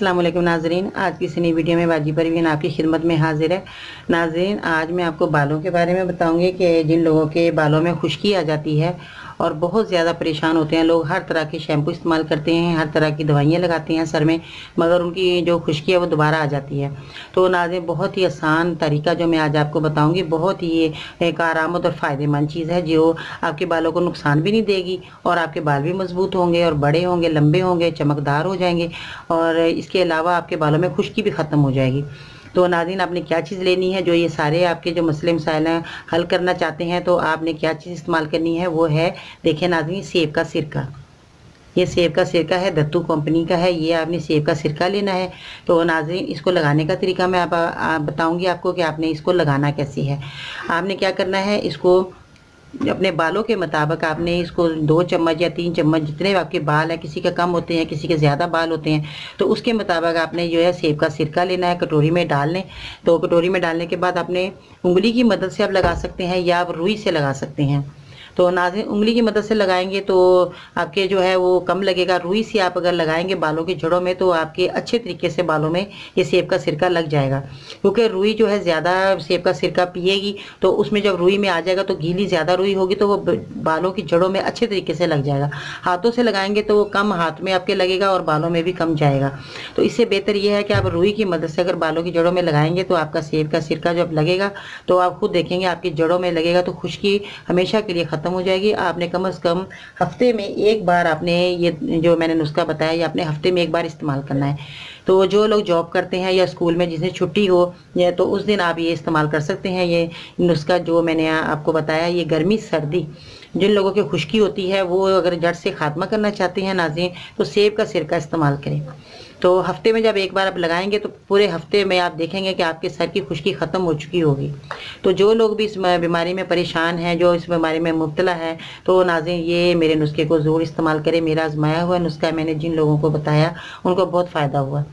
अस्सलाम वालेकुम नाजरीन, आज की इस नई वीडियो में बाजी परवीन आपकी खिदमत में हाजिर है। नाजरीन, आज मैं आपको बालों के बारे में बताऊंगी कि जिन लोगों के बालों में खुश्की आ जाती है और बहुत ज़्यादा परेशान होते हैं लोग, हर तरह के शैम्पू इस्तेमाल करते हैं, हर तरह की दवाइयाँ लगाते हैं सर में, मगर उनकी जो खुश्की है वो दोबारा आ जाती है। तो नाज़रीन, बहुत ही आसान तरीका जो मैं आज आपको बताऊँगी, बहुत ही एक आरामद और फ़ायदेमंद चीज़ है जो आपके बालों को नुकसान भी नहीं देगी और आपके बाल भी मजबूत होंगे और बड़े होंगे, लंबे होंगे, चमकदार हो जाएंगे और इसके अलावा आपके बालों में खुश्की भी ख़त्म हो जाएगी। तो नाज़रीन, आपने क्या चीज़ लेनी है जो ये सारे आपके जो मसले मसाइल हैं हल करना चाहते हैं, तो आपने क्या चीज़ इस्तेमाल करनी है वो है, देखिए नाज़रीन, सेब का सिरका। ये सेब का सिरका है, दत्तू कंपनी का है। ये आपने सेब का सिरका लेना है। तो नाज़रीन, इसको लगाने का तरीका मैं आप बताऊंगी आपको कि आपने इसको लगाना कैसे है। आपने क्या करना है, इसको अपने बालों के मुताबिक आपने इसको 2 चम्मच या 3 चम्मच, जितने आपके बाल हैं, किसी के कम होते हैं, किसी के ज़्यादा बाल होते हैं, तो उसके मुताबिक आपने जो है सेब का सिरका लेना है, कटोरी में डाल लें। तो कटोरी में डालने के बाद आपने उंगली की मदद से आप लगा सकते हैं या आप रुई से लगा सकते हैं। तो नाज़रीन, उंगली की मदद से लगाएंगे तो आपके जो है वो कम लगेगा। रुई से आप अगर लगाएंगे बालों की जड़ों में तो आपके अच्छे तरीके से बालों में ये सेब का सिरका लग जाएगा, क्योंकि रुई जो है ज़्यादा सेब का सिरका पिएगी तो उसमें जब रुई में आ जाएगा तो गीली ज़्यादा रुई होगी तो वो बालों की जड़ों में अच्छे तरीके से लग जाएगा। हाथों से लगाएंगे तो वो कम हाथ में आपके लगेगा और बालों में भी कम जाएगा। तो इससे बेहतर ये है कि आप रुई की मदद से अगर बालों की जड़ों में लगाएंगे तो आपका सेब का सिरका जब लगेगा तो आप खुद देखेंगे आपकी जड़ों में लगेगा तो खुश्की हमेशा के लिए ख़त्म हो जाएगी। आपने कम से कम हफ्ते में एक बार आपने ये जो मैंने नुस्खा बताया ये आपने हफ्ते में एक बार इस्तेमाल करना है। तो जो लोग जॉब करते हैं या स्कूल में जिसने छुट्टी हो या तो उस दिन आप ये इस्तेमाल कर सकते हैं। ये नुस्खा जो मैंने आपको बताया, ये गर्मी सर्दी जिन लोगों की खुश्की होती है वो अगर जड़ से खात्मा करना चाहते हैं नाज़रीन, तो सेब का सिरका इस्तेमाल करें। तो हफ्ते में जब एक बार आप लगाएंगे तो पूरे हफ्ते में आप देखेंगे कि आपके सर की खुश्की ख़त्म हो चुकी होगी। तो जो लोग भी इस बीमारी में परेशान हैं, जो इस बीमारी में मुब्तला है, तो नाज़रीन ये मेरे नुस्खे को ज़रूर इस्तेमाल करें। मेरा आजमाया हुआ नुस्खा मैंने जिन लोगों को बताया उनको बहुत फ़ायदा हुआ।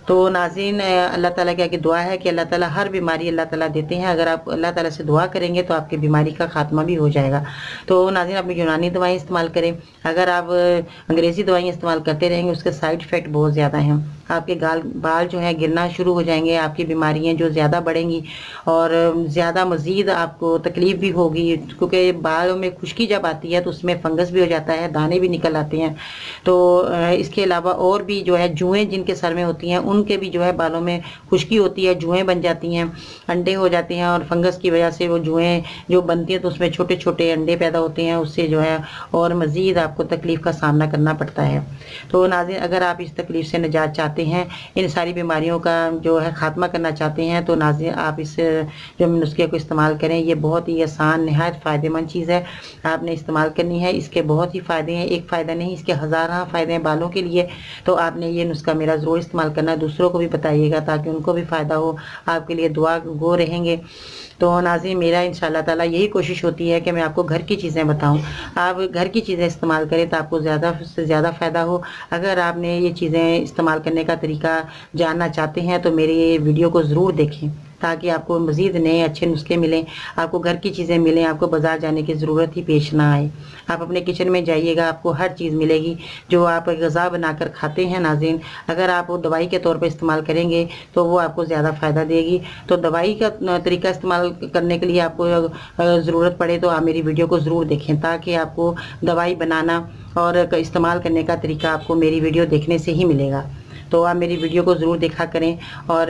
तो नाज़रीन, अल्लाह ताला की आगे दुआ है कि अल्लाह ताला हर बीमारी अल्लाह ताला देते हैं। अगर आप अल्लाह ताला से दुआ करेंगे तो आपकी बीमारी का खात्मा भी हो जाएगा। तो नाज़रीन, आप यूनानी दवाएं इस्तेमाल करें। अगर आप अंग्रेज़ी दवाइयाँ इस्तेमाल करते रहेंगे उसके साइड इफ़ेक्ट बहुत ज़्यादा हैं। आपके बाल जो है गिरना शुरू हो जाएंगे, आपकी बीमारियाँ जो ज़्यादा बढ़ेंगी और ज़्यादा मज़ीद आपको तकलीफ़ भी होगी, क्योंकि बालों में खुश्की जब आती है तो उसमें फंगस भी हो जाता है, दाने भी निकल आते हैं। तो इसके अलावा और भी जो है जुएँ जिनके सर में होती हैं उनके भी जो है बालों में खुश्की होती है, जुएँ बन जाती हैं, अंडे हो जाते हैं और फंगस की वजह से वो जुएँ जो बनती हैं तो उसमें छोटे छोटे अंडे पैदा होते हैं, उससे जो है और मज़ीद आपको तकलीफ़ का सामना करना पड़ता है। तो नाज़रीन, अगर आप इस तकलीफ़ से निजात चाहते हैं, इन सारी बीमारियों का जो है ख़ात्मा करना चाहते हैं, तो नाज़रीन आप इस जो नुस्खे को इस्तेमाल करें। ये बहुत ही आसान नहायत फ़ायदेमंद चीज़ है, आपने इस्तेमाल करनी है। इसके बहुत ही फ़ायदे हैं, एक फ़ायदा नहीं, इसके हज़ारों फ़ायदे हैं बालों के लिए। तो आपने ये नुस्खा मेरा ज़रूर इस्तेमाल करना है, दूसरों को भी बताइएगा ताकि उनको भी फ़ायदा हो, आपके लिए दुआ गो रहेंगे। तो नाज़रीन, मेरा इंशाल्लाह ताला यही कोशिश होती है कि मैं आपको घर की चीज़ें बताऊं, आप घर की चीज़ें इस्तेमाल करें तो आपको ज़्यादा से ज़्यादा फ़ायदा हो। अगर आपने ये चीज़ें इस्तेमाल करने का तरीका जानना चाहते हैं तो मेरी ये वीडियो को ज़रूर देखें ताकि आपको मज़ीद नए अच्छे नुस्खे मिलें, आपको घर की चीज़ें मिलें, आपको बाज़ार जाने की ज़रूरत ही पेश ना आए। आप अपने किचन में जाइएगा, आपको हर चीज़ मिलेगी जो आप ग़िज़ा बनाकर खाते हैं। नाज़रीन, अगर आप वो दवाई के तौर पर इस्तेमाल करेंगे तो वो आपको ज़्यादा फ़ायदा देगी। तो दवाई का तरीका इस्तेमाल करने के लिए आपको ज़रूरत पड़े तो आप मेरी वीडियो को ज़रूर देखें ताकि आपको दवाई बनाना और इस्तेमाल करने का तरीका आपको मेरी वीडियो देखने से ही मिलेगा। तो आप मेरी वीडियो को ज़रूर देखा करें और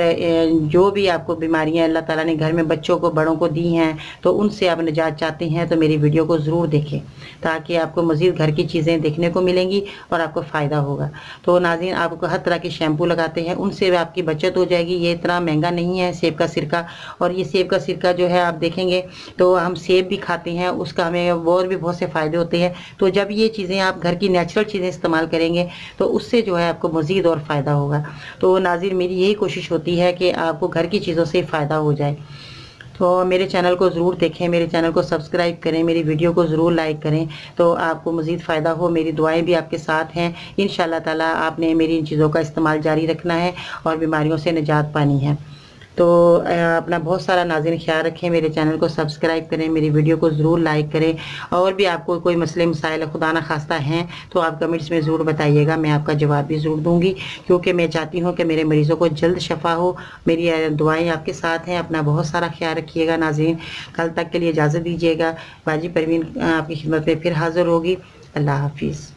जो भी आपको बीमारियां अल्लाह ताला ने घर में बच्चों को बड़ों को दी हैं तो उनसे आप निजात चाहते हैं तो मेरी वीडियो को ज़रूर देखें ताकि आपको मज़ीद घर की चीज़ें देखने को मिलेंगी और आपको फ़ायदा होगा। तो नाज़रीन, आपको हर तरह के शैम्पू लगाते हैं उनसे आपकी बचत हो जाएगी। ये इतना महंगा नहीं है सेब का सिरका, और ये सेब का सिरका जो है आप देखेंगे तो हम सेब भी खाते हैं, उसका हमें और भी बहुत से फ़ायदे होते हैं। तो जब ये चीज़ें आप घर की नेचुरल चीज़ें इस्तेमाल करेंगे तो उससे जो है आपको मज़ीद और फ़ायदा होगा। तो नाज़रीन, मेरी यही कोशिश होती है कि आपको घर की चीज़ों से फ़ायदा हो जाए। तो मेरे चैनल को ज़रूर देखें, मेरे चैनल को सब्सक्राइब करें, मेरी वीडियो को ज़रूर लाइक करें तो आपको मज़ीद फ़ायदा हो। मेरी दुआएं भी आपके साथ हैं। इंशाल्लाह ताला आपने मेरी इन चीज़ों का इस्तेमाल जारी रखना है और बीमारियों से निजात पानी है। तो अपना बहुत सारा नाज़रीन ख्याल रखें, मेरे चैनल को सब्सक्राइब करें, मेरी वीडियो को ज़रूर लाइक करें। और भी आपको कोई मसले मसाइल खुदा ना खास्ता हैं तो आप कमेंट्स में ज़रूर बताइएगा, मैं आपका जवाब भी ज़रूर दूँगी, क्योंकि मैं चाहती हूँ कि मेरे मरीज़ों को जल्द शफ़ा हो। मेरी दुआएँ आपके साथ हैं। अपना बहुत सारा ख्याल रखिएगा नाज़रीन। कल तक के लिए इजाज़त दीजिएगा। बाजी परवीन आपकी खिदमत में फिर हाज़िर होगी। अल्लाह हाफिज़।